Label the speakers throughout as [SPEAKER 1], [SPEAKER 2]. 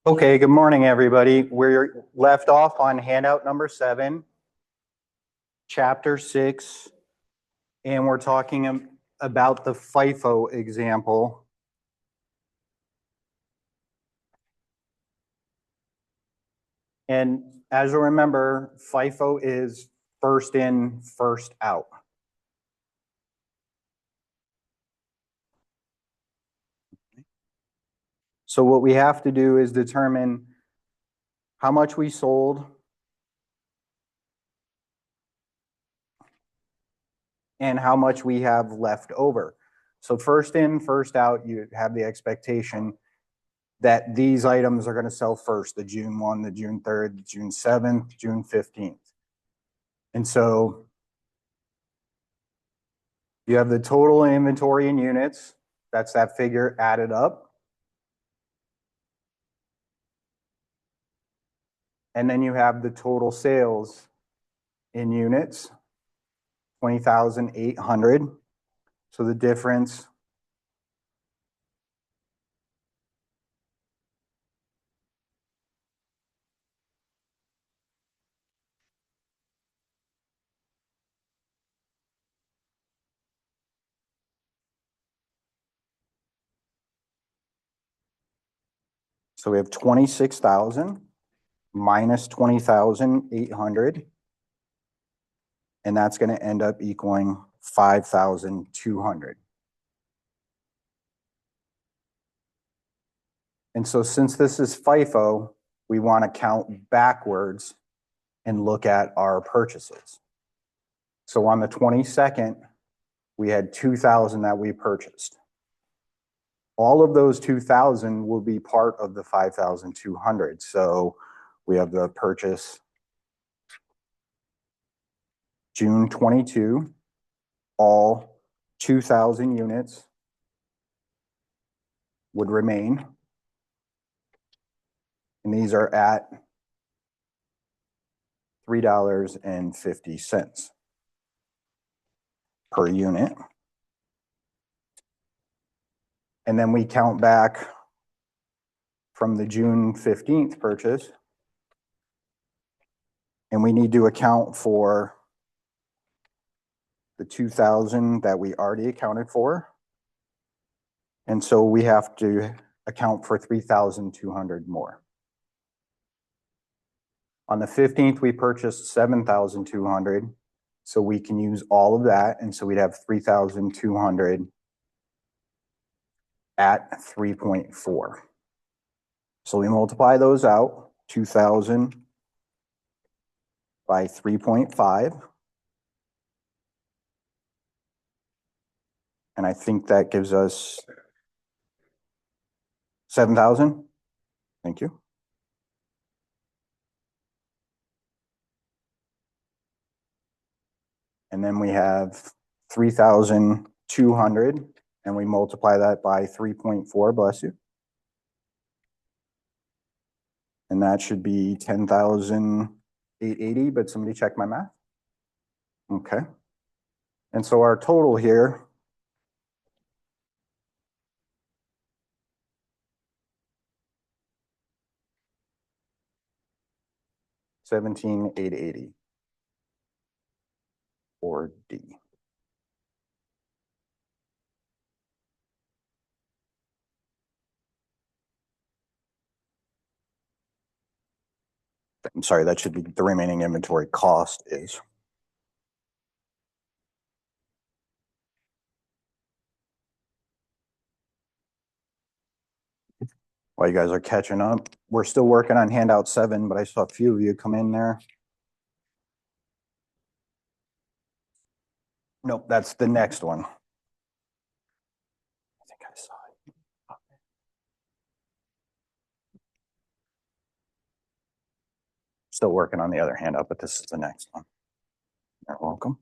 [SPEAKER 1] Okay, good morning, everybody. We're left off on handout number 7, chapter 6, and we're talking about the FIFO example. And as you remember, FIFO is first in, first out. So what we have to do is determine how much we sold and how much we have left over. So first in, first out, you have the expectation that these items are going to sell first, the June 1, the June 3rd, the June 7th, June 15th. And so you have the total inventory in units. That's that figure added up. And then you have the total sales in units, 20,800. So the difference so we have 26,000 minus 20,800. And that's going to end up equaling 5,200. And so since this is FIFO, we want to count backwards and look at our purchases. So on the 22nd, we had 2,000 that we purchased. All of those 2,000 will be part of the 5,200. So we have the purchase June 22, all 2,000 units would remain. And these are at $3.50 per unit. And then we count back from the June 15th purchase. And we need to account for the 2,000 that we already accounted for. And so we have to account for 3,200 more. On the 15th, we purchased 7,200. So we can use all of that. And so we'd have 3,200 at 3.4. So we multiply those out, 2,000 by 3.5. And I think that gives us 7,000. Thank you. And then we have 3,200, and we multiply that by 3.4, bless you. And that should be 10,880, but somebody check my math. Okay. And so our total here $17,880 or D. I'm sorry, that should be the remaining inventory cost is. While you guys are catching up, we're still working on handout 7, but I saw a few of you come in there. Nope, that's the next one. I think I saw it. Still working on the other handout, but this is the next one. You're welcome.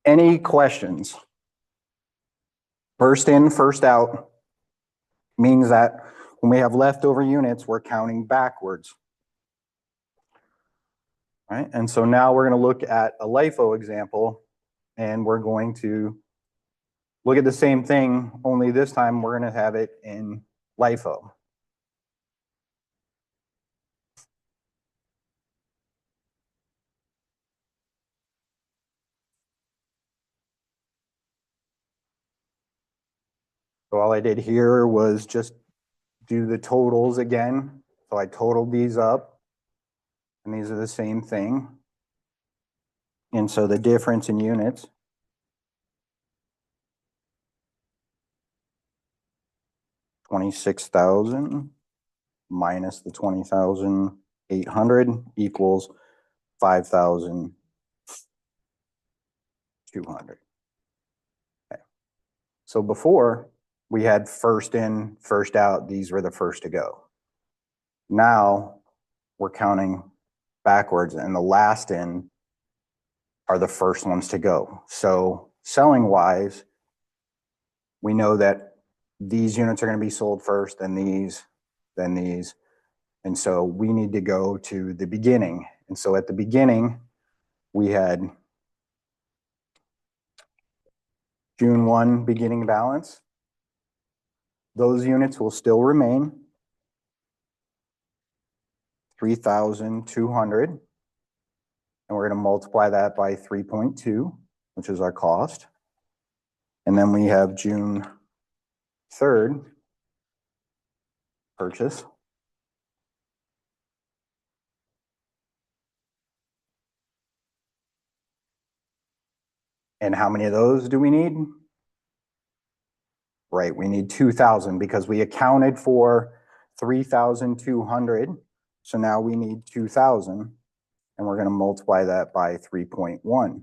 [SPEAKER 1] Any questions? First in, first out means that When we have leftover units, we're counting backwards. Right? And so now we're going to look at a LIFO example, and we're going to look at the same thing, only this time we're going to have it in LIFO. So all I did here was just do the totals again. So I totaled these up, and these are the same thing. And so the difference in units, $26,000 minus the 20,800 equals 5,200. Okay. So before we had first in, first out, these were the first to go. Now we're counting backwards, and the last in are the first ones to go. So selling wise, we know that these units are going to be sold first, then these, then these. And so we need to go to the beginning. And so at the beginning, we had June 1 beginning balance. Those units will still remain 3,200. And we're going to multiply that by 3.2, which is our cost. And then we have June 3rd purchase. And how many of those do we need? Right, we need 2,000 because we accounted for 3,200. So now we need 2,000, and we're going to multiply that by 3.1.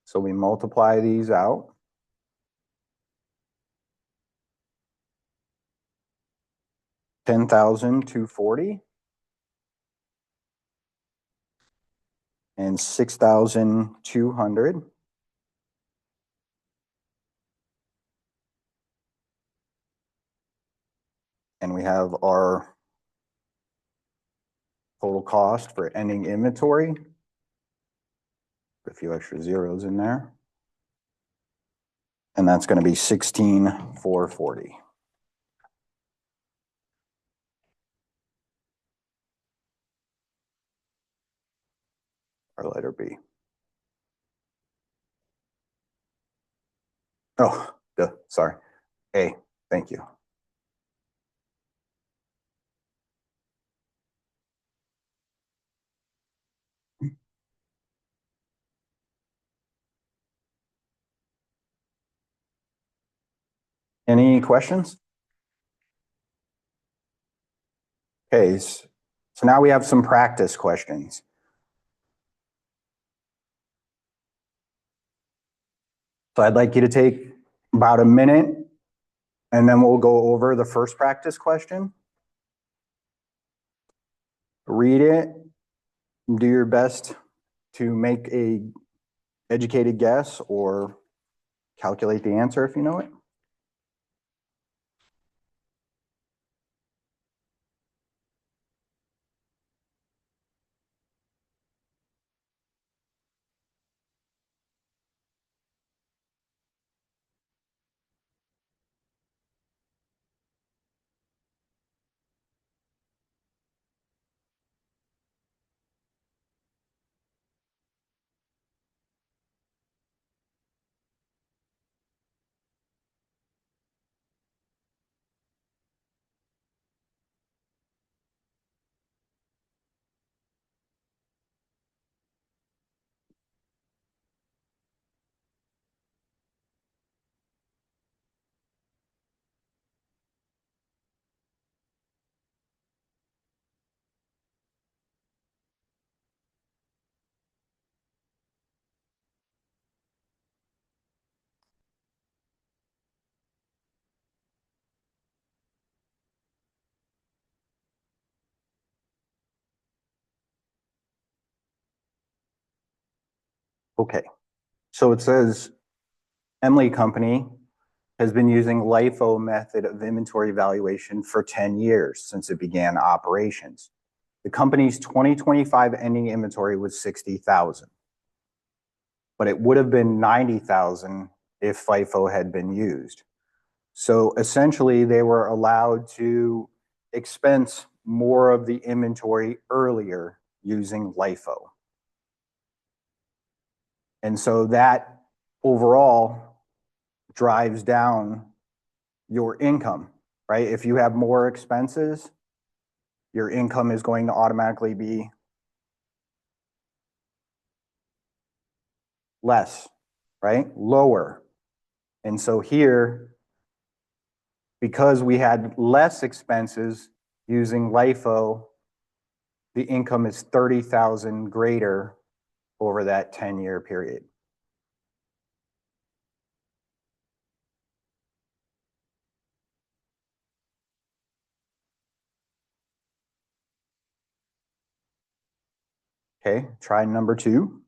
[SPEAKER 1] So we multiply these out. $10,240 and 6,200. And we have our total cost for ending inventory. Put a few extra zeros in there. And that's going to be 16,440. Our letter B. Oh, sorry. A, thank you. Any questions? Okay, so now we have some practice questions. So I'd like you to take about a minute, and then we'll go over the first practice question. Read it, do your best to make a educated guess or calculate the answer if you know it. Okay, so it says Emily Company has been using LIFO method of inventory valuation for 10 years since it began operations. The company's 2025 ending inventory was 60,000, but it would have been 90,000 if FIFO had been used. So essentially, they were allowed to expense more of the inventory earlier using LIFO. And so that overall drives down your income, right? If you have more expenses, your income is going to automatically be less, right? Lower. And so here, because we had less expenses using LIFO, the income is 30,000 greater over that 10-year period. Okay, try number 2.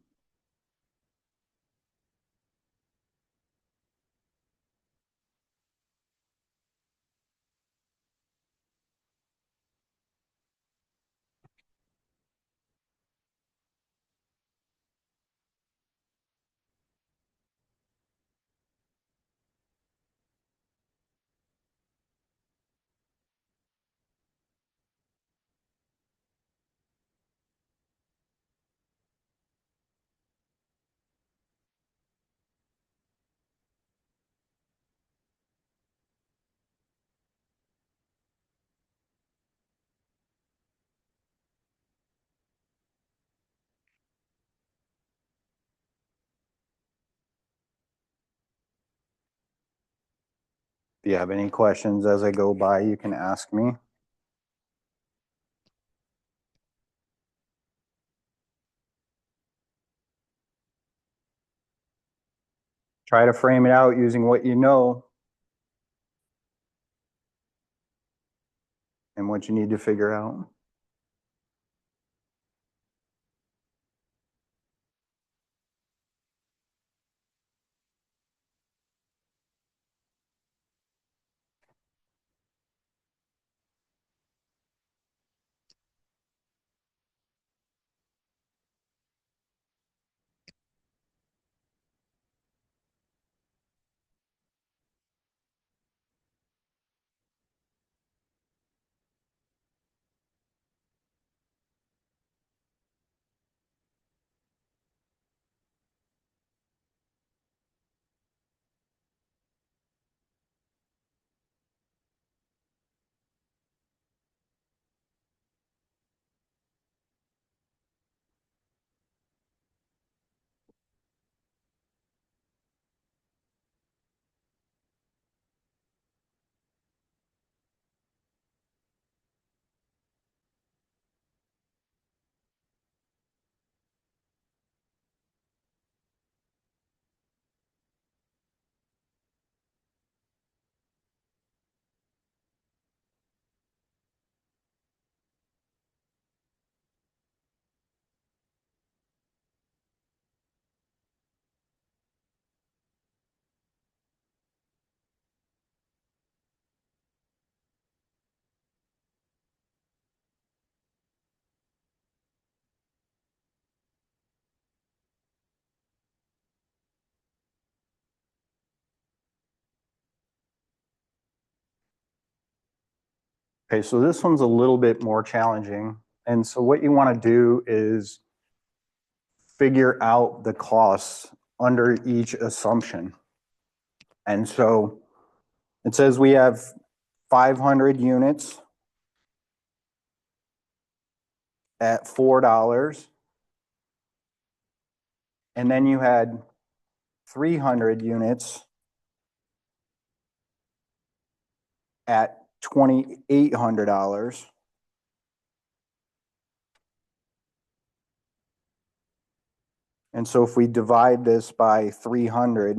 [SPEAKER 1] If you have any questions as I go by, you can ask me. Try to frame it out using what you know and what you need to figure out. Okay, so this one's a little bit more challenging. And so what you want to do is figure out the costs under each assumption. And so it says we have 500 units at $4. And then you had 300 units at $2,800. And so if we divide this by 300,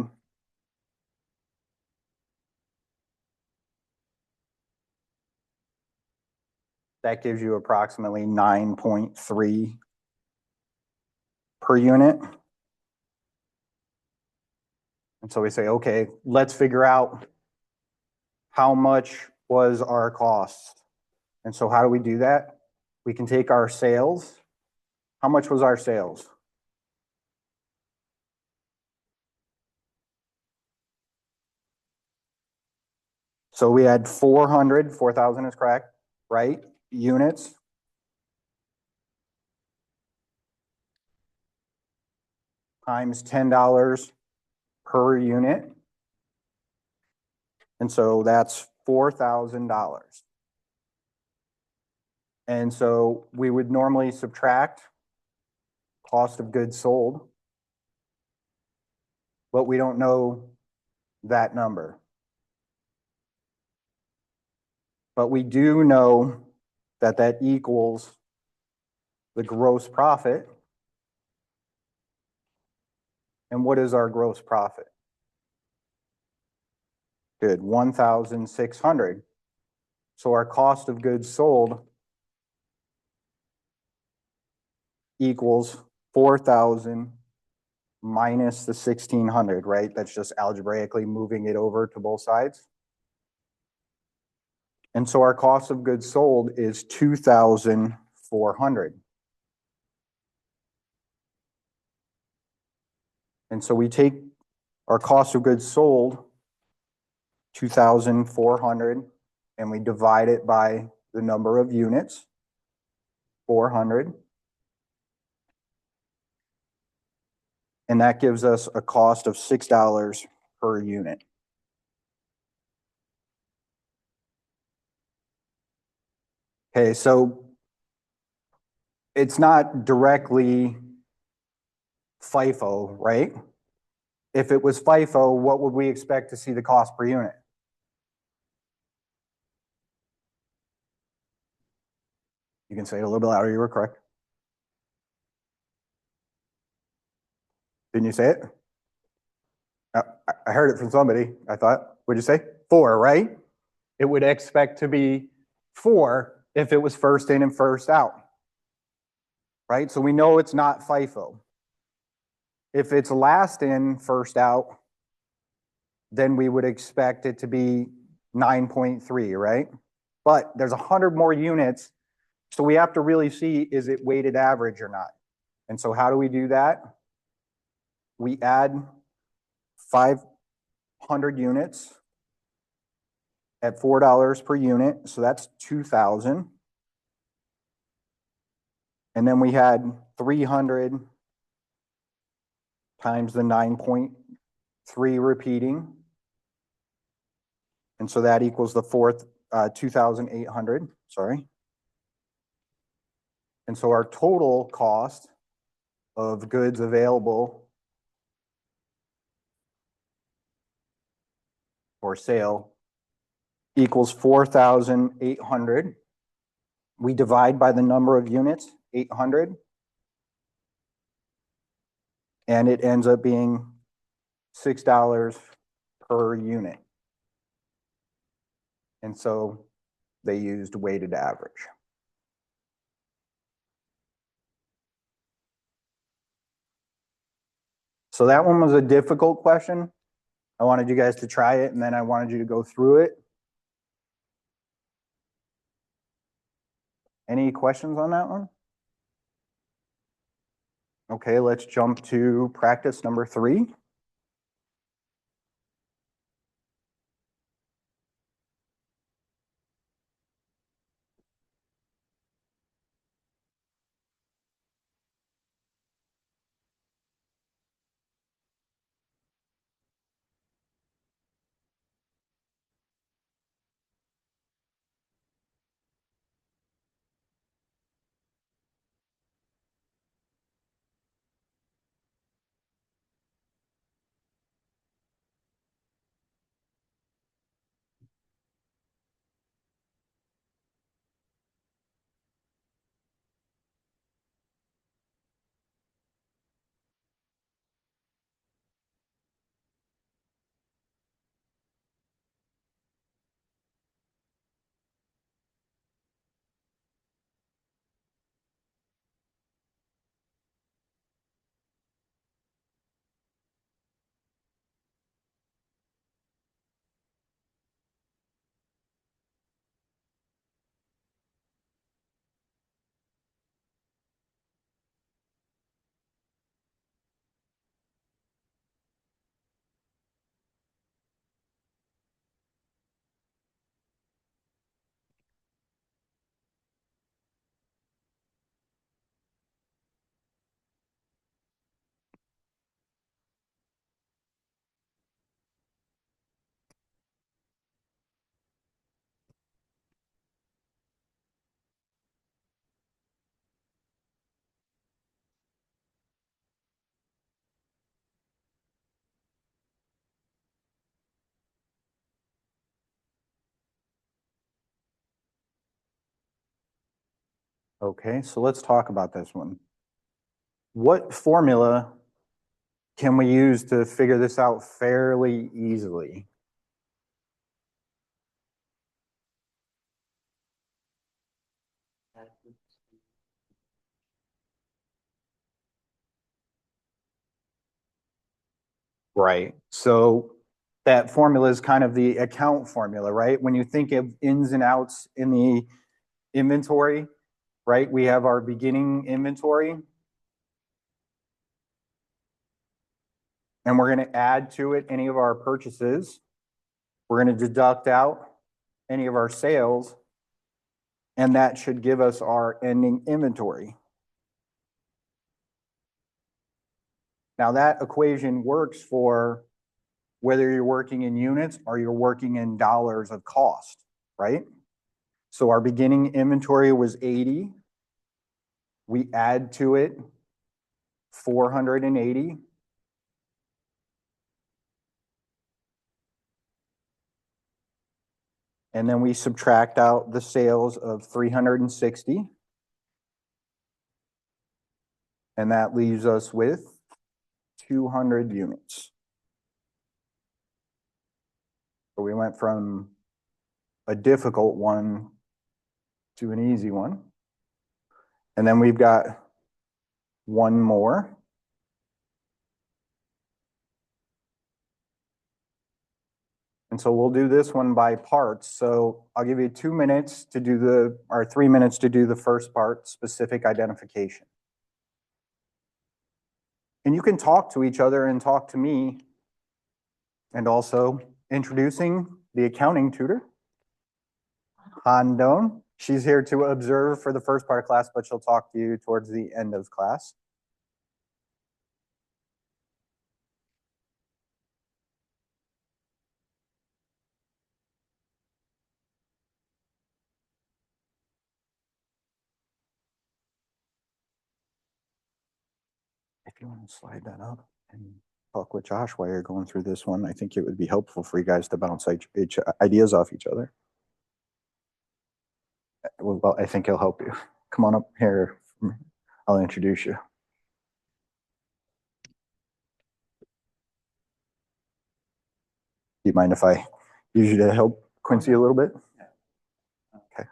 [SPEAKER 1] that gives you approximately 9.3 per unit. And so we say, okay, let's figure out how much was our cost. And so how do we do that? We can take our sales. How much was our sales? So we had 4,000 is correct, right? Units. Times $10 per unit. And so that's $4,000. And so we would normally subtract cost of goods sold, but we don't know that number. But we do know that that equals the gross profit. And what is our gross profit? Good, 1,600. So our cost of goods sold equals 4,000 minus the 1,600, right? That's just algebraically moving it over to both sides. And so our cost of goods sold is 2,400. And so we take our cost of goods sold, 2,400, and we divide it by the number of units, 400. And that gives us a cost of $6 per unit. Okay, so it's not directly FIFO, right? If it was FIFO, what would we expect to see the cost per unit? You can say it a little bit louder, you were correct. Didn't you say it? I heard it from somebody, I thought. What'd you say? 4, right? It would expect to be 4 if it was first in and first out, right? So we know it's not FIFO. If it's last in, first out, then we would expect it to be 9.3, right? But there's 100 more units, so we have to really see, is it weighted average or not? And so how do we do that? We add 500 units at $4 per unit, so that's 2,000. And then we had 300 times the 9.3 repeating. And so that equals the 2,800, sorry. And so our total cost of goods available for sale equals 4,800. We divide by the number of units, 800. And it ends up being $6 per unit. And so they used weighted average. So that one was a difficult question. I wanted you guys to try it, and then I wanted you to go through it. Any questions on that one? Okay, let's jump to practice number 3. Okay, so let's talk about this one. What formula can we use to figure this out fairly easily? Right. So that formula is kind of the account formula, right? When you think of ins and outs in the inventory, right? We have our beginning inventory. And we're going to add to it any of our purchases. We're going to deduct out any of our sales. And that should give us our ending inventory. Now that equation works for whether you're working in units or you're working in dollars of cost, right? So our beginning inventory was 80. We add to it 480. And then we subtract out the sales of 360. And that leaves us with 200 units. So we went from a difficult one to an easy one. And then we've got one more. And so we'll do this one by parts. So I'll give you 2 minutes to do or 3 minutes to do the first part, specific identification. And you can talk to each other and talk to me. And also introducing the accounting tutor, Handouts. She's here to observe for the first part of class, but she'll talk to you towards the end of class. If you want to slide that up and talk with Josh while you're going through this one, I think it would be helpful for you guys to bounce each ideas off each other. Well, I think it'll help you. Come on up here. I'll introduce you. Do you mind if I use you to help Quincy a little bit? Okay.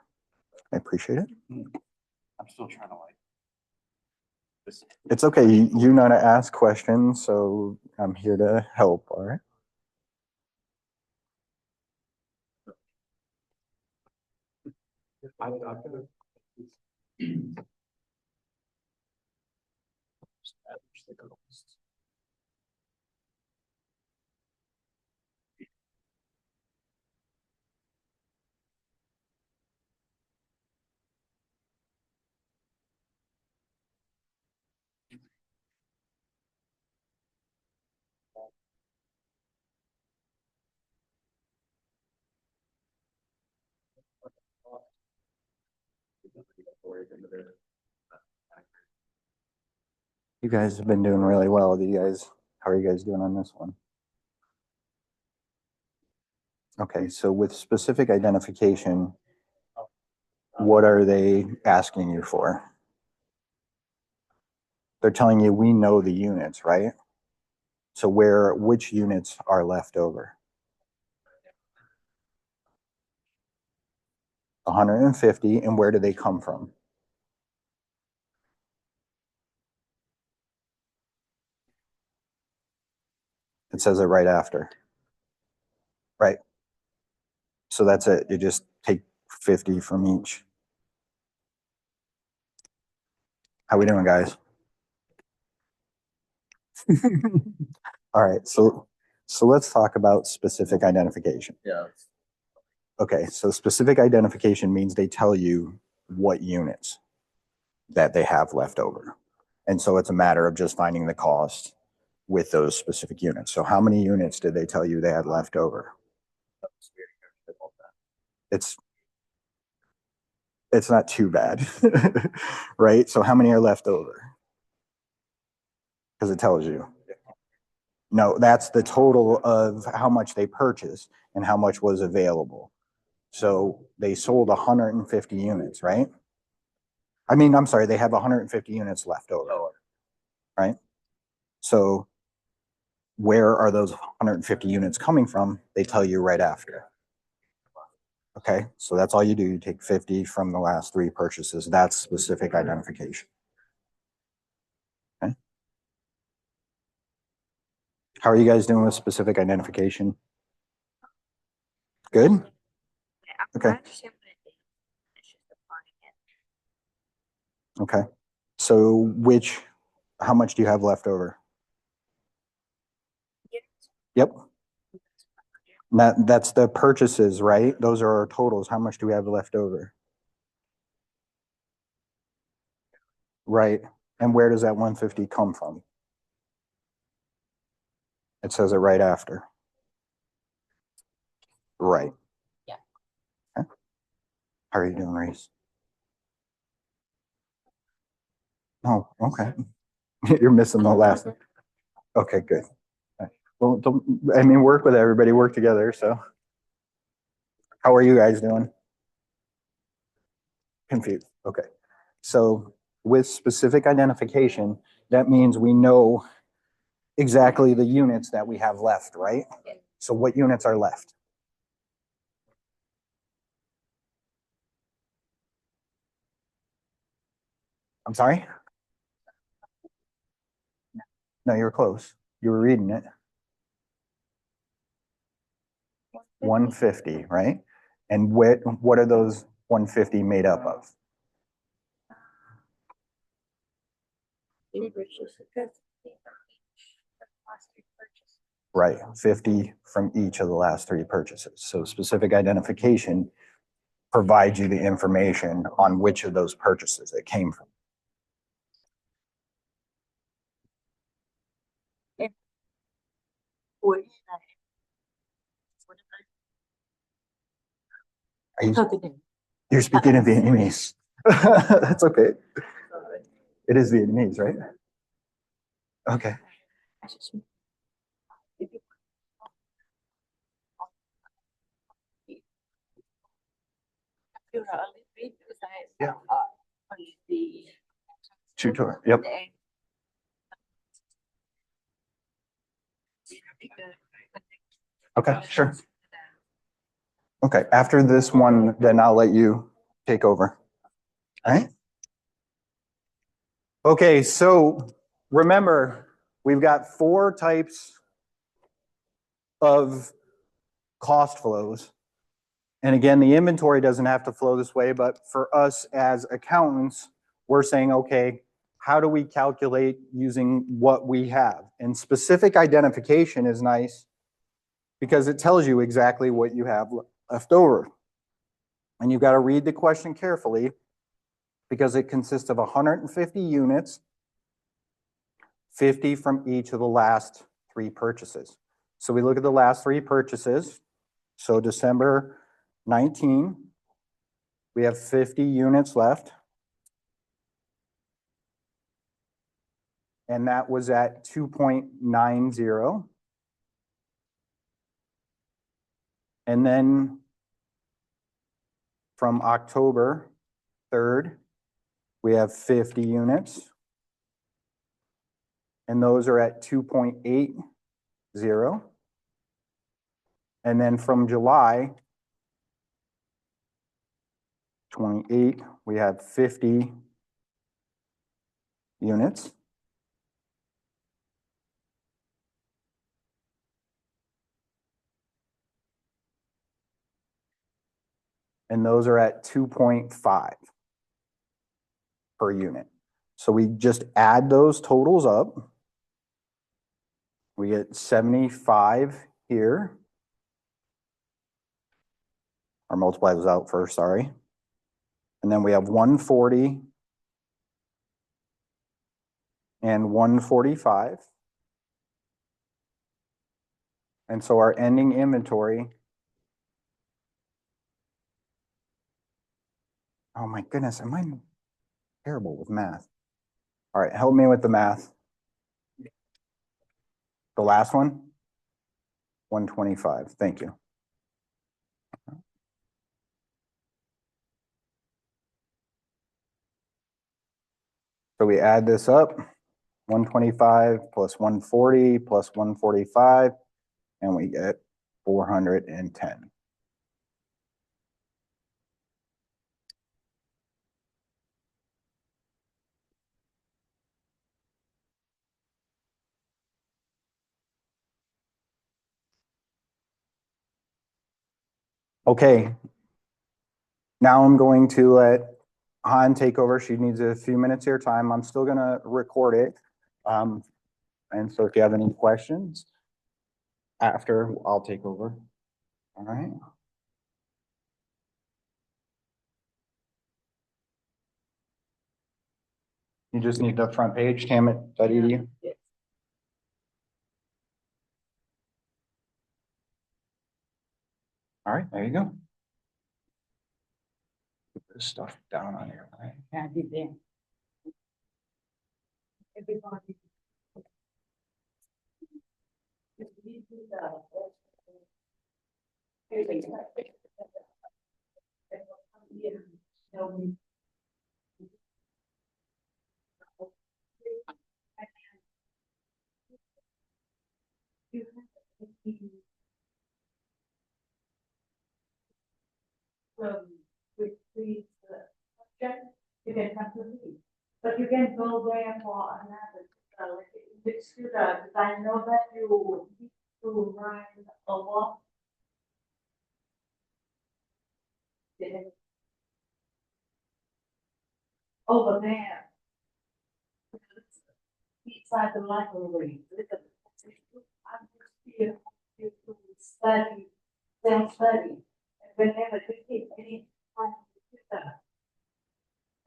[SPEAKER 1] I appreciate it.
[SPEAKER 2] I'm still trying to like this.
[SPEAKER 1] It's okay. You know to ask questions, so I'm here to help. All right. You guys have been doing really well. How are you guys doing on this one? Okay, so with specific identification, what are they asking you for? They're telling you we know the units, right? So which units are left over? 150, and where do they come from? It says it right after. Right. So that's it. You just take 50 from each. How we doing, guys? All right. So let's talk about specific identification.
[SPEAKER 2] Yeah.
[SPEAKER 1] Okay. So specific identification means they tell you what units that they have left over. And so it's a matter of just finding the cost with those specific units. So how many units did they tell you they had left over? It's not too bad, right? So how many are left over? Because it tells you. No, that's the total of how much they purchased and how much was available. So they sold 150 units, right? I mean, I'm sorry, they have 150 units left over, right? So where are those 150 units coming from? They tell you right after. Okay, so that's all you do. You take 50 from the last three purchases. That's specific identification. Okay. How are you guys doing with specific identification? Good? Okay. Okay. So how much do you have left over? Yep. That's the purchases, right? Those are our totals. How much do we have left over? Right. And where does that 150 come from? It says it right after. Right.
[SPEAKER 3] Yeah.
[SPEAKER 1] Okay. How are you doing, Reese? Oh, okay. You're missing the last. Okay, good. Well, I mean, work with everybody, work together. So how are you guys doing? Confused. Okay. So with specific identification, that means we know exactly the units that we have left, right? So what units are left? I'm sorry? No, you were close. You were reading it. 150, right? And what are those 150 made up of? Right, 50 from each of the last three purchases. So specific identification provides you the information on which of those purchases it came from. You're speaking in Vietnamese. That's okay. It is Vietnamese, right? Okay. Yeah. Tutor. Yep. Okay, sure. Okay, after this one, then I'll let you take over. All right? Okay, so remember, we've got four types of cost flows. And again, the inventory doesn't have to flow this way, but for us as accountants, we're saying, okay, how do we calculate using what we have? And specific identification is nice because it tells you exactly what you have left over. And you've got to read the question carefully because it consists of 150 units, 50 from each of the last three purchases. So we look at the last three purchases. So December 19, we have 50 units left. And that was at 2.90. And then from October 3rd, we have 50 units. And those are at 2.80. And then from July 28, we have 50 units. And those are at 2.5 per unit. So we just add those totals up. We get 75 here. Or multiply those out first, sorry. And then we have 140 and 145. And so our ending inventory, oh my goodness, am I terrible with math? All right, help me with the math. The last one? 125, thank you. So we add this up, 125 plus 140 plus 145, and we get 410. Okay. Now I'm going to let Han take over. She needs a few minutes of your time. I'm still gonna record it. And so if you have any questions after, I'll take over. All right. You just need the front page, Tamit.edu.
[SPEAKER 3] Yes.
[SPEAKER 1] All right, there you go. Put this stuff down on here. Right?
[SPEAKER 3] I did that. Everybody. With these subject, you can have to leave, but you can go there for another. Which student, I know that you need to write a lot. Over there. Inside the library. I'm just here to study, self-study. And whenever you get any time to do that.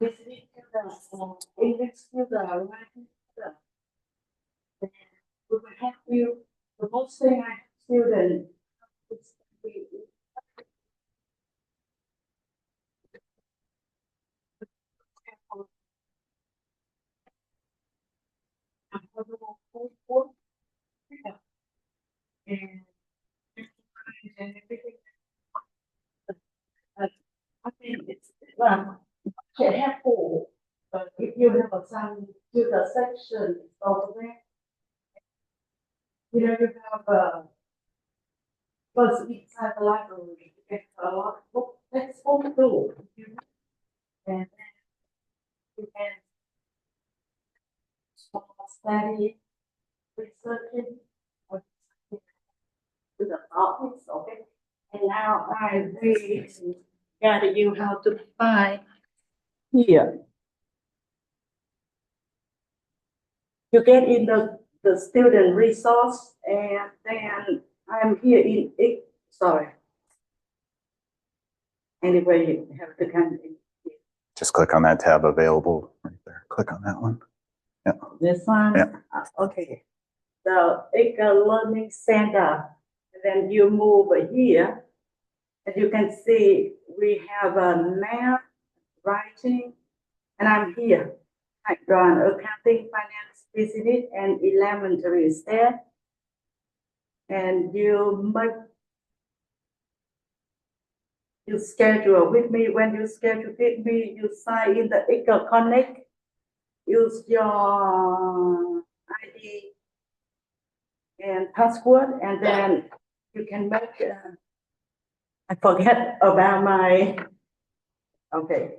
[SPEAKER 3] Listening to the English to the writing to the. And we will help you. The most thing I student is we. And everything. I think it's helpful, but if you have some to the section over there, you know, you have because inside the library, you get a lot of book, textbook too, you know, and then you can small study, researching, or to the topics, okay? And now I really got you how to find here. You get in the student resource, and then I'm here in it. Sorry. Anyway, you have to come in.
[SPEAKER 1] Just click on that tab available right there. Click on that one. Yeah.
[SPEAKER 3] This one?
[SPEAKER 1] Yeah.
[SPEAKER 3] Okay. The Learning Center. And then you move here. And you can see we have a math, writing, and I'm here. I run accounting, finance, business, and elementary stat. And you schedule with me. When you schedule with me, you sign in the Eagle Connect. Use your ID and password, and then you can make. I forget about my. Okay.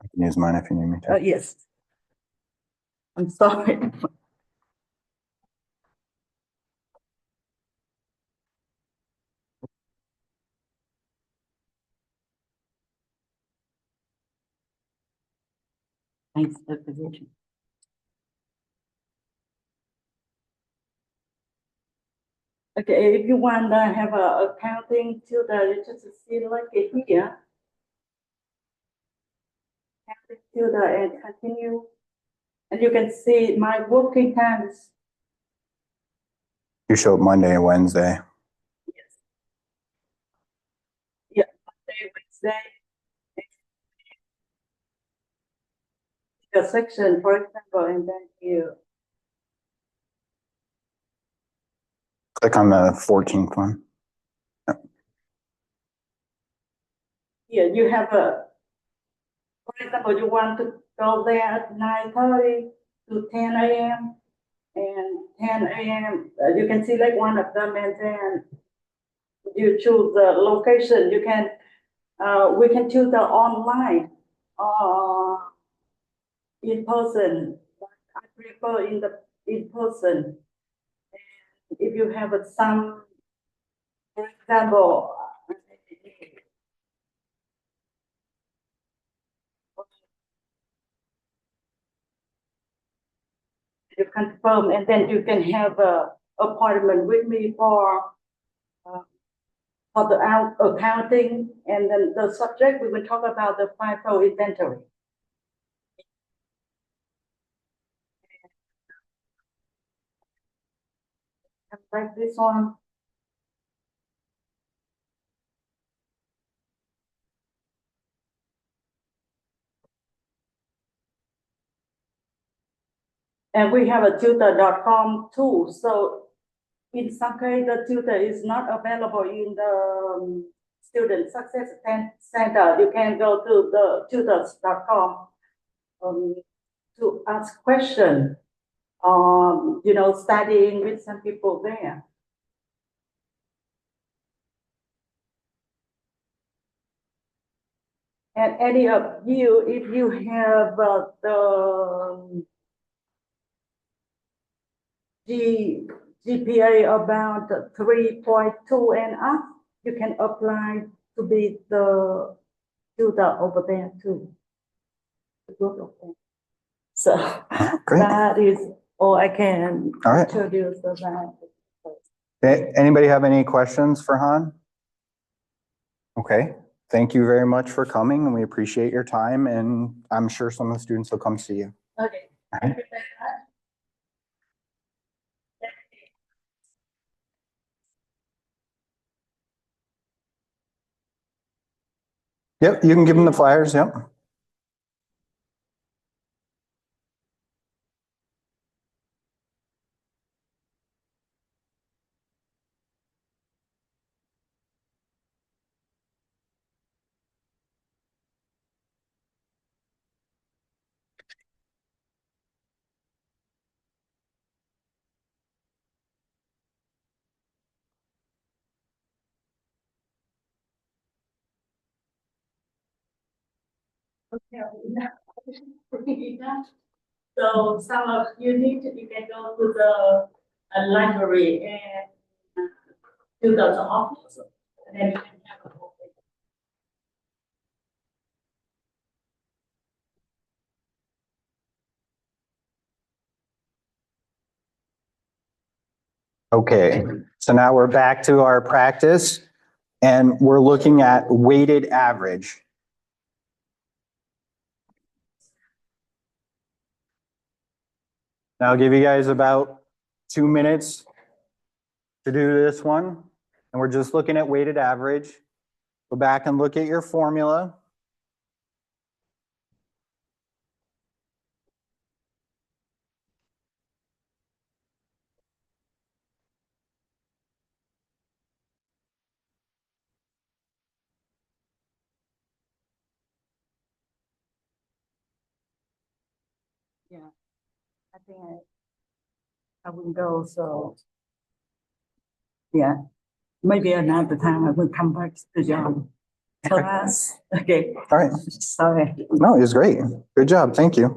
[SPEAKER 1] I can use mine if you need me to.
[SPEAKER 3] Yes. I'm sorry. Thanks for the position. Okay, if you want to have a accounting to the, just select it here. Accounting to the and continue. And you can see my working times.
[SPEAKER 1] You show up Monday and Wednesday.
[SPEAKER 3] Yes. Yeah, Monday, Wednesday. The section, for example, and then you.
[SPEAKER 1] Click on the 14th one.
[SPEAKER 3] here, you have a, for example, you want to go there at 9:30 to 10 a.m. and 10 a.m., you can select one of them and then you choose the location. You can, we can choose the online or in person. I prefer in person. And if you have some, for example, you confirm, and then you can have a appointment with me uh, for the accounting, and then the subject we will talk about the FIFO inventory. Like this one. And we have a tutor.com too. So in some case, the tutor is not available in the Student Success Center. You can go to the tutors.com to ask questions, studying with some people there. And any of you, if you have the GPA about 3.2 and up, you can apply to be the tutor over there too. So
[SPEAKER 1] Great.
[SPEAKER 3] that is all I can
[SPEAKER 1] All right.
[SPEAKER 3] introduce about.
[SPEAKER 1] Anybody have any questions for Han? Okay, thank you very much for coming and we appreciate your time and I'm sure some of the students will come see you.
[SPEAKER 3] Okay.
[SPEAKER 1] All
[SPEAKER 3] Thank
[SPEAKER 1] right.
[SPEAKER 3] you very much.
[SPEAKER 1] Yep, you can give them the flyers, yep.
[SPEAKER 3] So some of you can go to the library and to the office. And then you can have a book.
[SPEAKER 1] Okay, so now we're back to our practice and we're looking at weighted average. Now I'll give you guys about 2 minutes to do this one. And we're just looking at weighted average. Go back and look at your formula.
[SPEAKER 3] Yeah, I think I will go, so. Yeah, maybe another time I will come back to your class. Okay,
[SPEAKER 1] All right,
[SPEAKER 3] sorry.
[SPEAKER 1] no, it was great. Good job, thank you.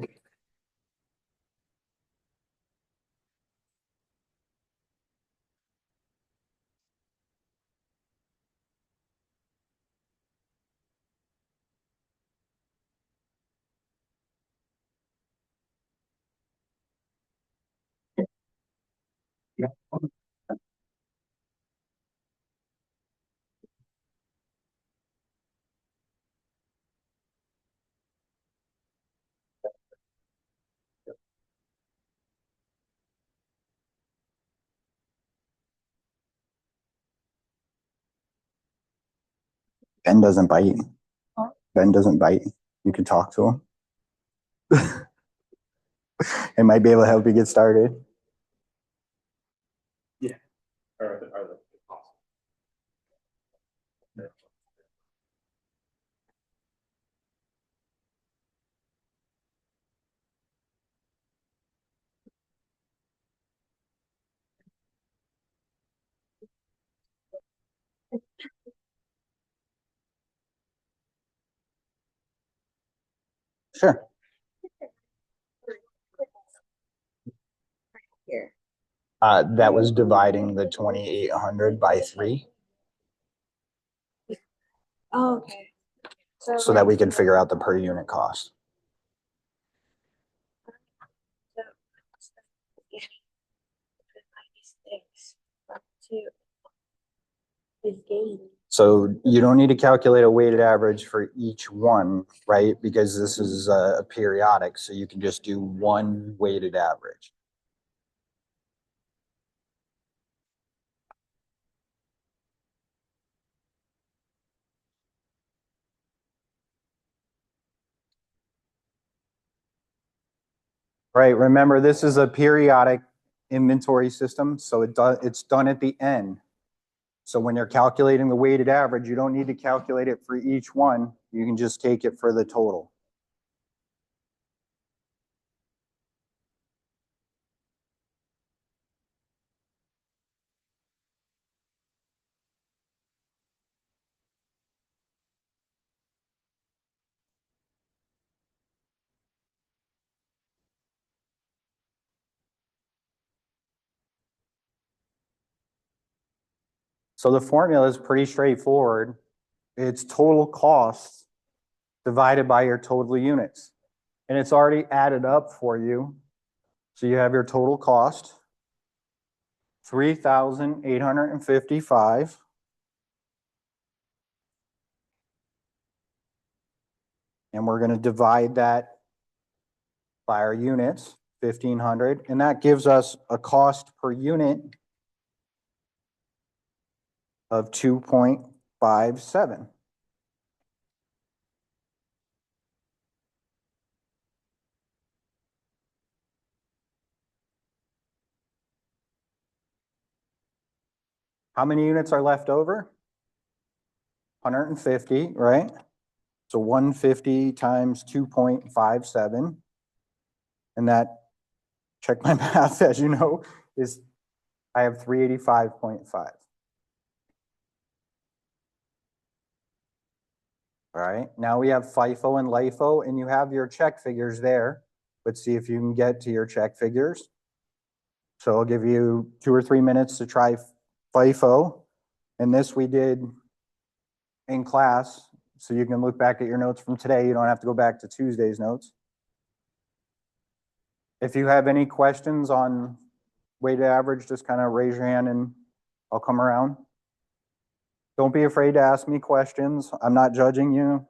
[SPEAKER 1] Ben doesn't bite. Ben doesn't bite. You can talk to him. It might be able to help you get started. Sure.
[SPEAKER 4] Here.
[SPEAKER 1] That was dividing the 2,800 by 3
[SPEAKER 4] Oh, okay.
[SPEAKER 1] so that we can figure out the per unit cost.
[SPEAKER 4] So, yeah. 96 up to his gain.
[SPEAKER 1] So you don't need to calculate a weighted average for each one, right? Because this is a periodic, so you can just do one weighted average. Right, remember, this is a periodic inventory system, so it's done at the end. So when you're calculating the weighted average, you don't need to calculate it for each one. You can just take it for the total. So the formula is pretty straightforward. It's total cost divided by your total units. And it's already added up for you. So you have your total cost, 3,855. And we're going to divide that by our units, 1,500. And that gives us a cost per unit of 2.57. How many units are left over? 150, right? So 150 times 2.57. And that, check my math, as you know, is I have 385.5. All right, now we have FIFO and LIFO, and you have your check figures there. Let's see if you can get to your check figures. So I'll give you 2 or 3 minutes to try FIFO. And this we did in class, so you can look back at your notes from today. You don't have to go back to Tuesday's notes. If you have any questions on weighted average, just kind of raise your hand and I'll come around. Don't be afraid to ask me questions. I'm not judging you.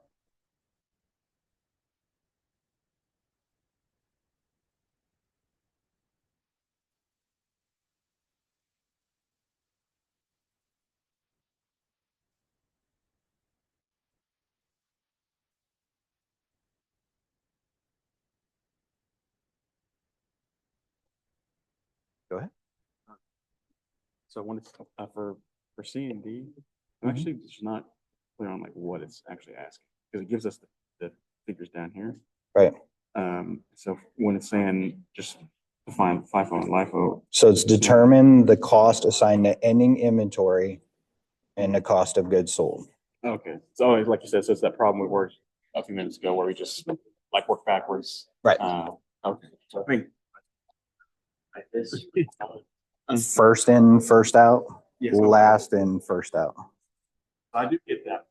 [SPEAKER 1] Go ahead.
[SPEAKER 2] So when it's for C and D, I'm actually just not clear on like what it's actually asking, because it gives us the figures down here.
[SPEAKER 1] Right.
[SPEAKER 2] So when it's saying just define FIFO and LIFO,
[SPEAKER 1] So it's determine the cost assigned to ending inventory and the cost of goods sold.
[SPEAKER 2] okay. So like you said, so it's that problem we worked a few minutes ago where we just like work backwards.
[SPEAKER 1] Right.
[SPEAKER 2] Okay. So I think like this.
[SPEAKER 1] First in, first out,
[SPEAKER 2] Yes.
[SPEAKER 1] last in, first out.
[SPEAKER 2] I do get that.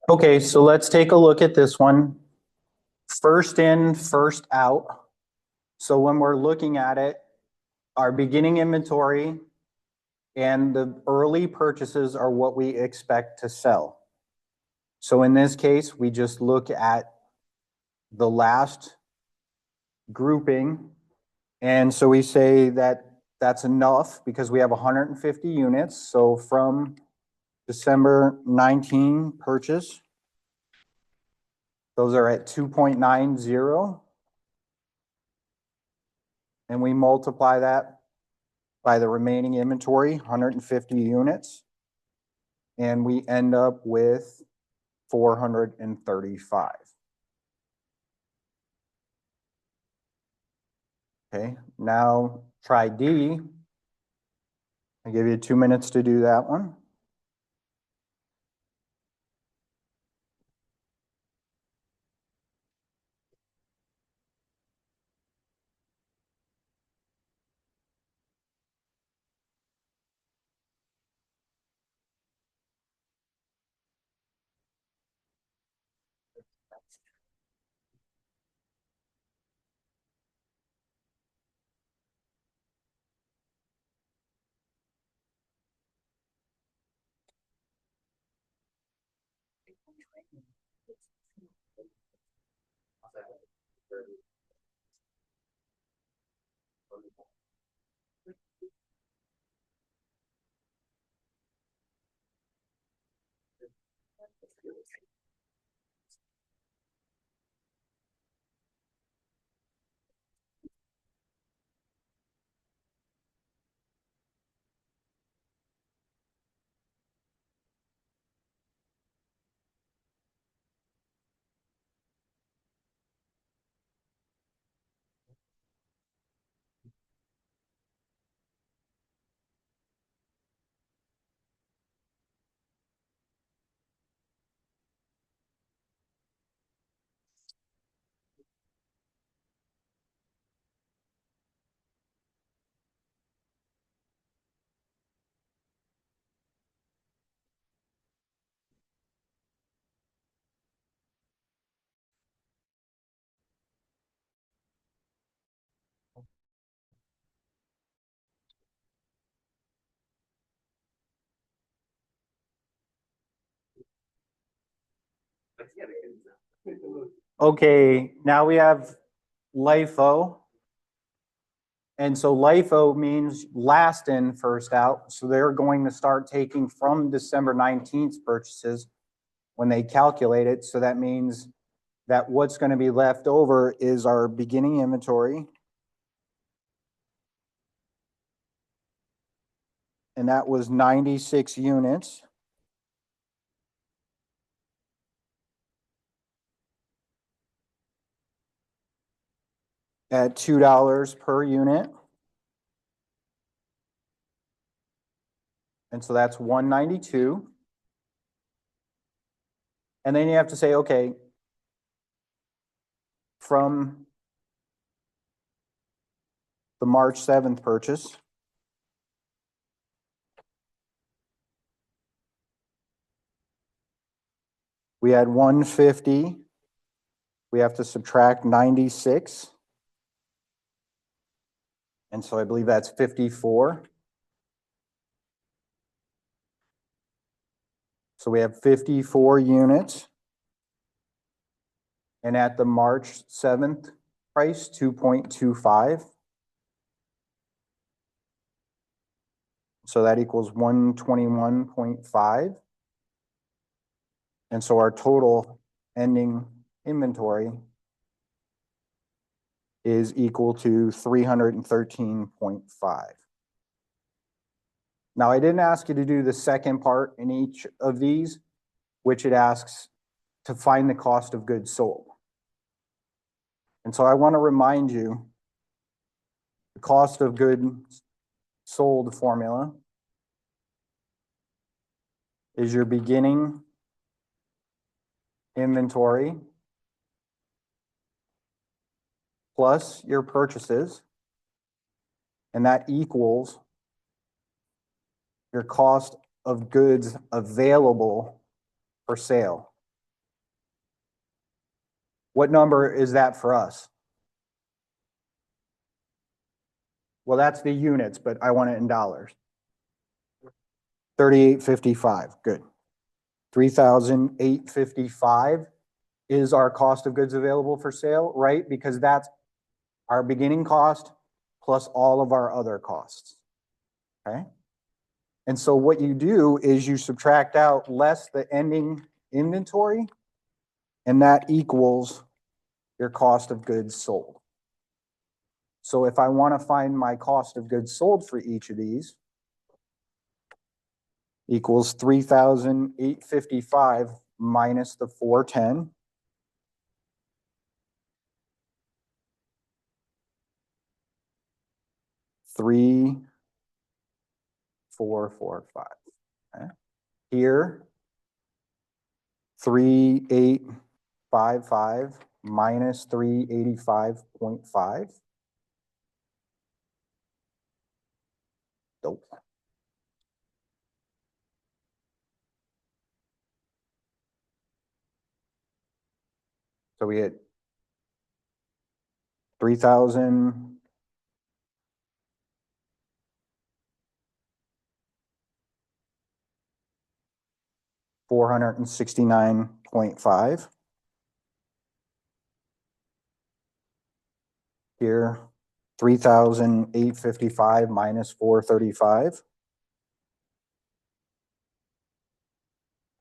[SPEAKER 1] Okay, so let's take a look at this one. First in, first out. So when we're looking at it, our beginning inventory and the early purchases are what we expect to sell. So in this case, we just look at the last grouping. And so we say that that's enough because we have 150 units. So from December 19 purchase, those are at 2.90. And we multiply that by the remaining inventory, 150 units. And we end up with 435. Okay, now try D. I give you 2 minutes to do that one. Okay, now we have LIFO. And so LIFO means last in, first out. So they're going to start taking from December 19th purchases when they calculate it. So that means that what's going to be left over is our beginning inventory. And that was 96 units. At $2 per unit. And so that's 192. And then you have to say, okay, from the March 7th purchase, we had 150. We have to subtract 96. And so I believe that's 54. So we have 54 units. And at the March 7th price, 2.25. So that equals 121.5. And so our total ending inventory is equal to 313.5. Now, I didn't ask you to do the second part in each of these, which it asks to find the cost of goods sold. And so I want to remind you, the cost of goods sold formula is your beginning inventory plus your purchases, and that equals your cost of goods available for sale. What number is that for us? Well, that's the units, but I want it in dollars. 38.55, good. 3,855 is our cost of goods available for sale, right? Because that's our beginning cost plus all of our other costs, okay? And so what you do is you subtract out less the ending inventory, and that equals your cost of goods sold. So if I want to find my cost of goods sold for each of these, equals 3,855 minus the 410. Three, 4, 4, 5. Okay. Here, 3,855 minus 385.5. Dope. So we had 3,000. $469.5. Here, 3,855 minus 435.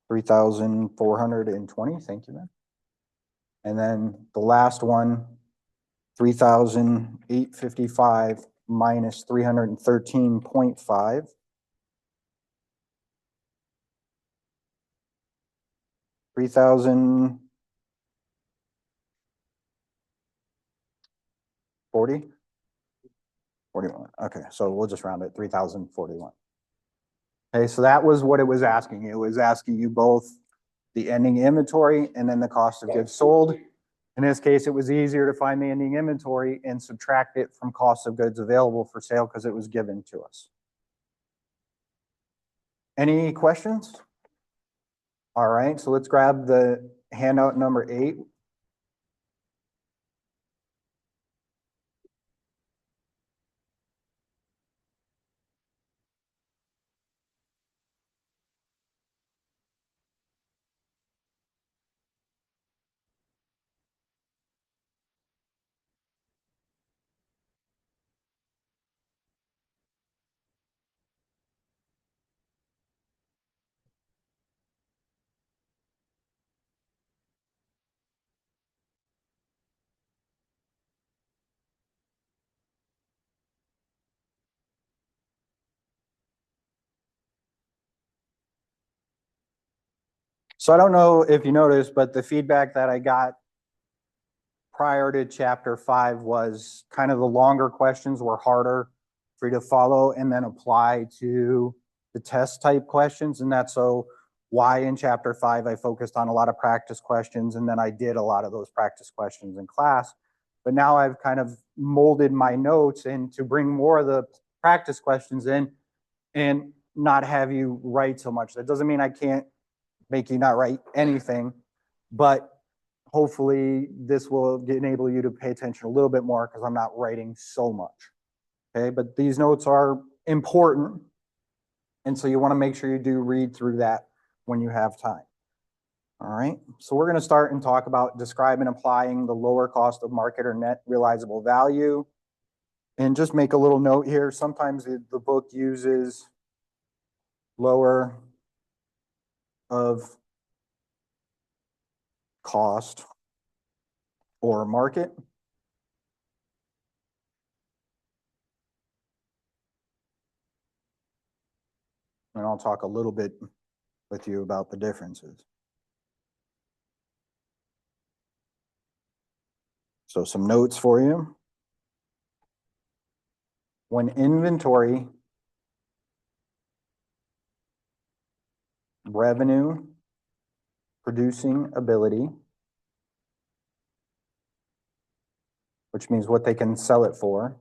[SPEAKER 1] 3,420, thank you, man. And then the last one, 3,855 minus 313.5. 3,040? 41, okay, so we'll just round it, 3,041. Okay, so that was what it was asking you. It was asking you both the ending inventory and then the cost of goods sold. In this case, it was easier to find the ending inventory and subtract it from cost of goods available for sale because it was given to us. Any questions? All right, so let's grab the handout number 8. So I don't know if you noticed, but the feedback that I got prior to chapter 5 was kind of the longer questions were harder for you to follow and then apply to the test type questions. And that's so why in chapter 5 I focused on a lot of practice questions, and then I did a lot of those practice questions in class. But now I've kind of molded my notes in to bring more of the practice questions in and not have you write so much. That doesn't mean I can't make you not write anything, but hopefully this will enable you to pay attention a little bit more because I'm not writing so much. Okay, but these notes are important. And so you want to make sure you do read through that when you have time. All right, so we're going to start and talk about describing and applying the lower cost of market or net realizable value. And just make a little note here. Sometimes the book uses lower of cost or market. And I'll talk a little bit with you about the differences. So some notes for you. When inventory revenue producing ability, which means what they can sell it for,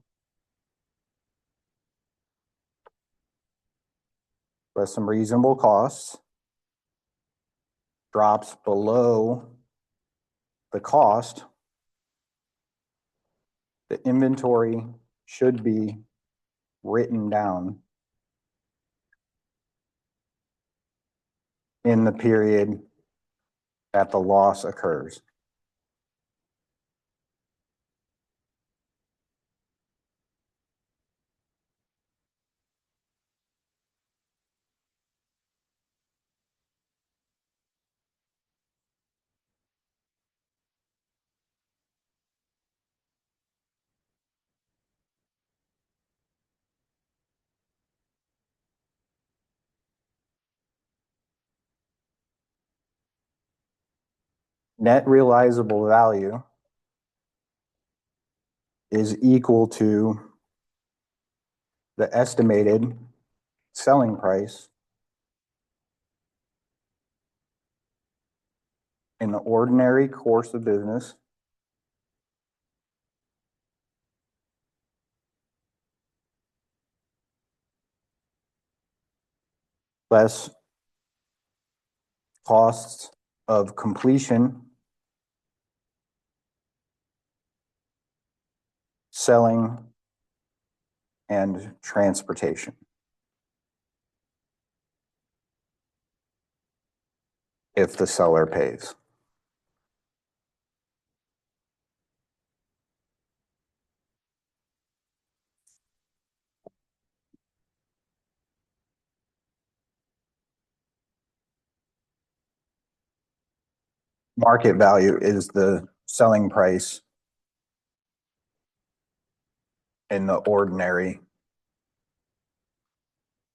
[SPEAKER 1] with some reasonable costs, drops below the cost, the inventory should be written down in the period that the loss occurs. Net realizable value is equal to the estimated selling price in the ordinary course of business less costs of completion, selling, and transportation. If the seller pays. Market value is the selling price in the ordinary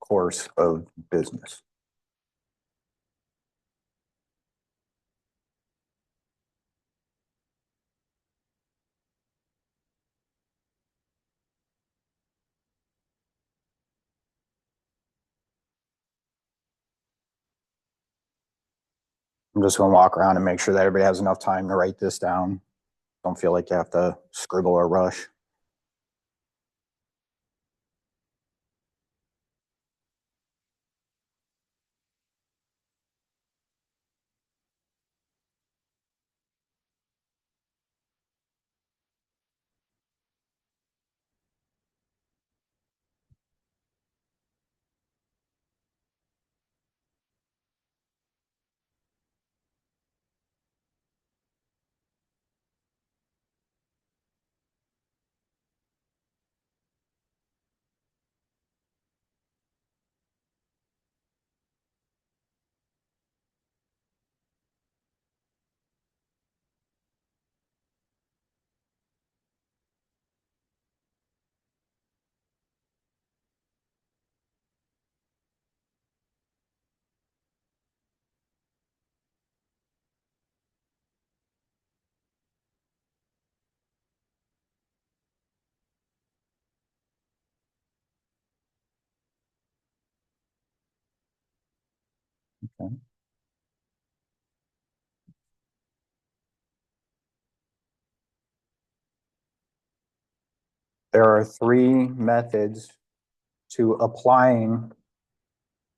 [SPEAKER 1] course of business. I'm just going to walk around and make sure that everybody has enough time to write this down. Don't feel like you have to scribble or rush. Okay. There are three methods to applying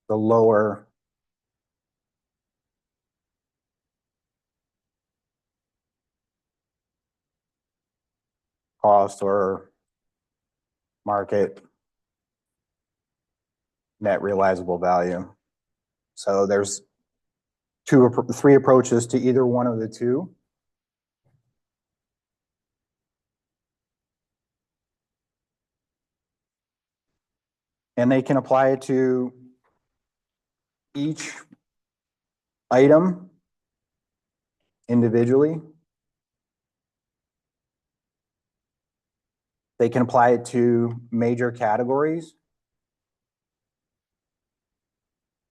[SPEAKER 1] the lower cost or market net realizable value. So there's three approaches to either one of the two. And they can apply it to each item individually. They can apply it to major categories,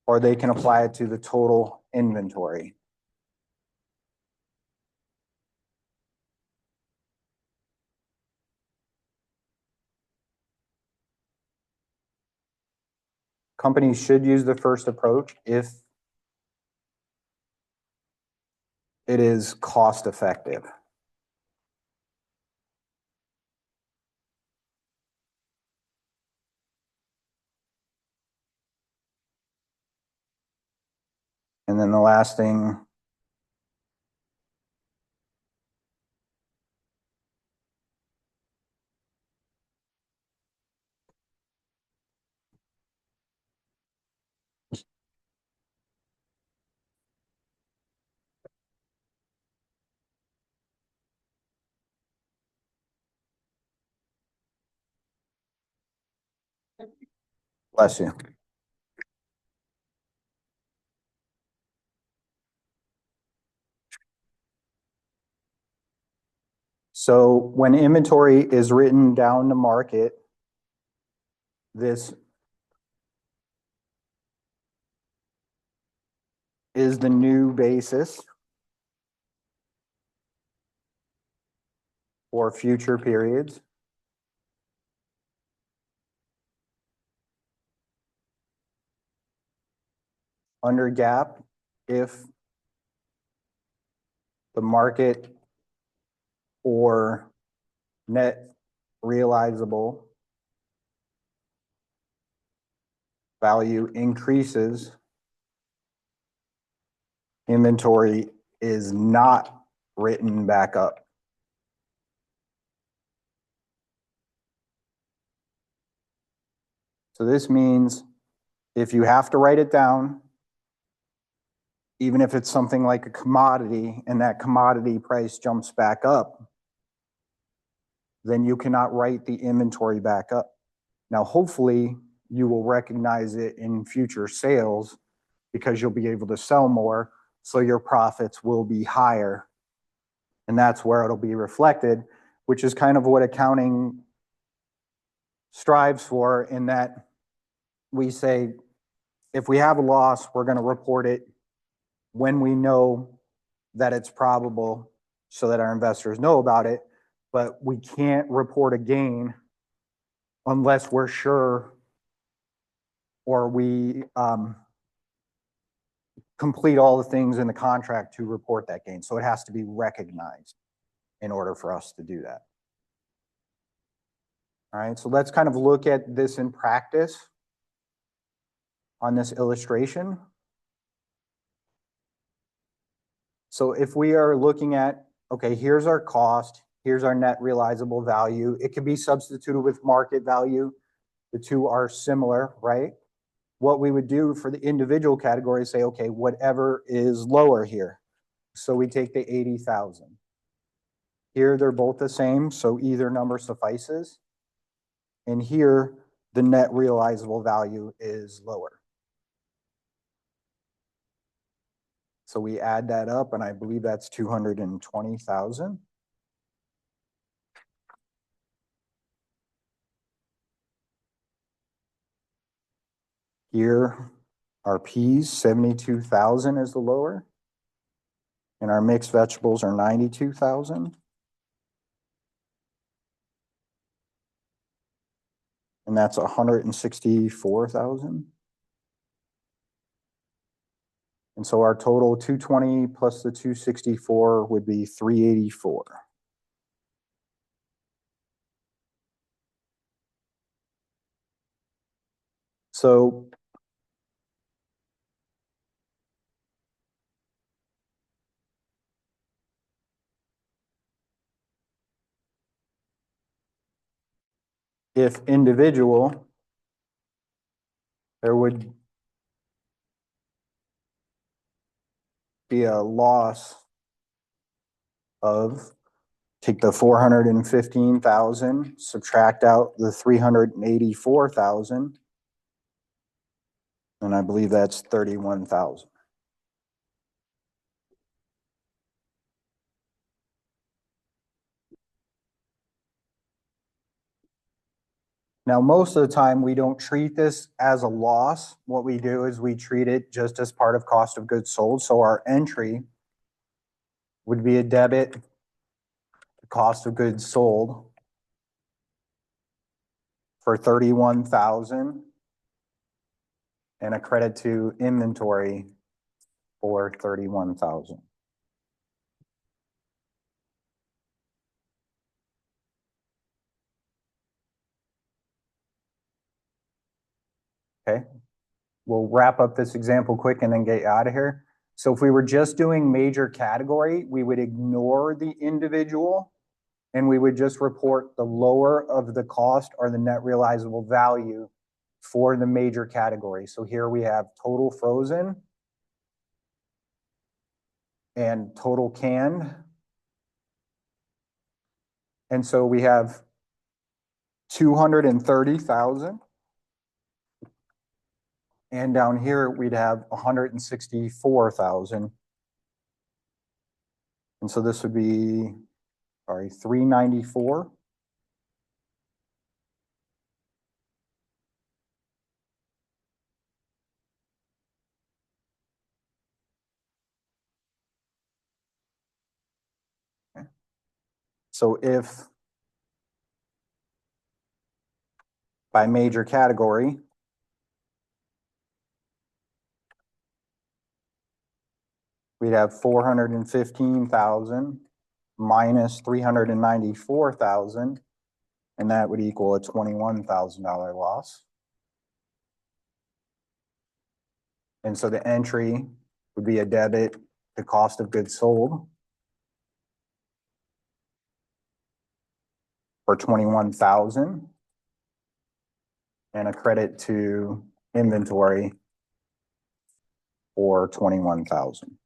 [SPEAKER 1] or they can apply it to the total inventory. Companies should use the first approach if it is cost effective. And then the last thing, bless you. So when inventory is written down to market, this is the new basis for future periods. Under GAAP, if the market or net realizable value increases, inventory is not written back up. So this means if you have to write it down, even if it's something like a commodity and that commodity price jumps back up, then you cannot write the inventory back up. Now, hopefully you will recognize it in future sales because you'll be able to sell more, so your profits will be higher. And that's where it'll be reflected, which is kind of what accounting strives for, in that we say, if we have a loss, we're going to report it when we know that it's probable so that our investors know about it, but we can't report a gain unless we're sure or we complete all the things in the contract to report that gain. So it has to be recognized in order for us to do that. All right, so let's kind of look at this in practice on this illustration. So if we are looking at, okay, here's our cost, here's our net realizable value. It can be substituted with market value. The two are similar, right? What we would do for the individual category is say, okay, whatever is lower here. So we take the 80,000. Here they're both the same, so either number suffices. And here the net realizable value is lower. So we add that up, and I believe that's 220,000. Here, our peas, 72,000 is the lower. And our mixed vegetables are 92,000. And that's 164,000. And so our total 220 plus the 264 would be 384. So if individual, there would be a loss of, take the 415,000, subtract out the 384,000, and I believe that's 31,000. Now, most of the time, we don't treat this as a loss. What we do is we treat it just as part of cost of goods sold. So our entry would be a debit to cost of goods sold for 31,000 and a credit to inventory for 31,000. Okay, we'll wrap up this example quick and then get you out of here. So if we were just doing major category, we would ignore the individual and we would just report the lower of the cost or the net realizable value for the major category. So here we have total frozen and total canned. And so we have 230,000. And down here, we'd have 164,000. And so this would be, sorry, 394. Okay. So if by major category, we'd have 415,000 minus 394,000, and that would equal a $21,000 loss. And so the entry would be a debit to cost of goods sold for 21,000 and a credit to inventory for 21,000.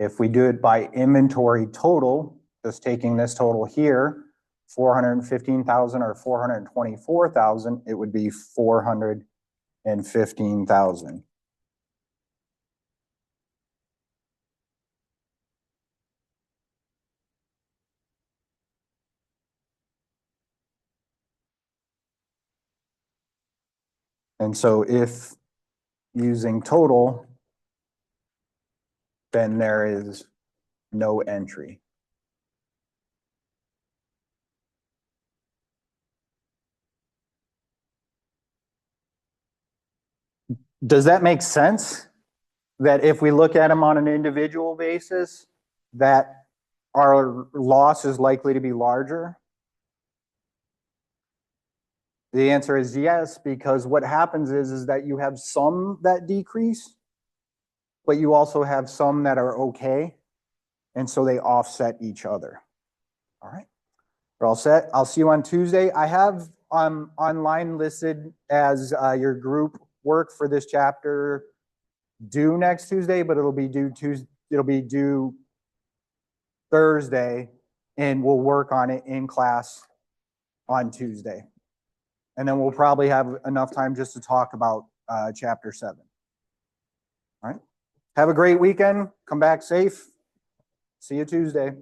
[SPEAKER 1] If we do it by inventory total, just taking this total here, 415,000 or 424,000, it would be 415,000. And so if using total, then there is no entry. Does that make sense? That if we look at them on an individual basis, that our loss is likely to be larger? The answer is yes, because what happens is that you have some that decrease, but you also have some that are okay. And so they offset each other. All right, we're all set. I'll see you on Tuesday. I have online listed as your group work for this chapter due next Tuesday, but it'll be due Thursday, and we'll work on it in class on Tuesday. And then we'll probably have enough time just to talk about chapter 7. All right. Have a great weekend. Come back safe. See you Tuesday.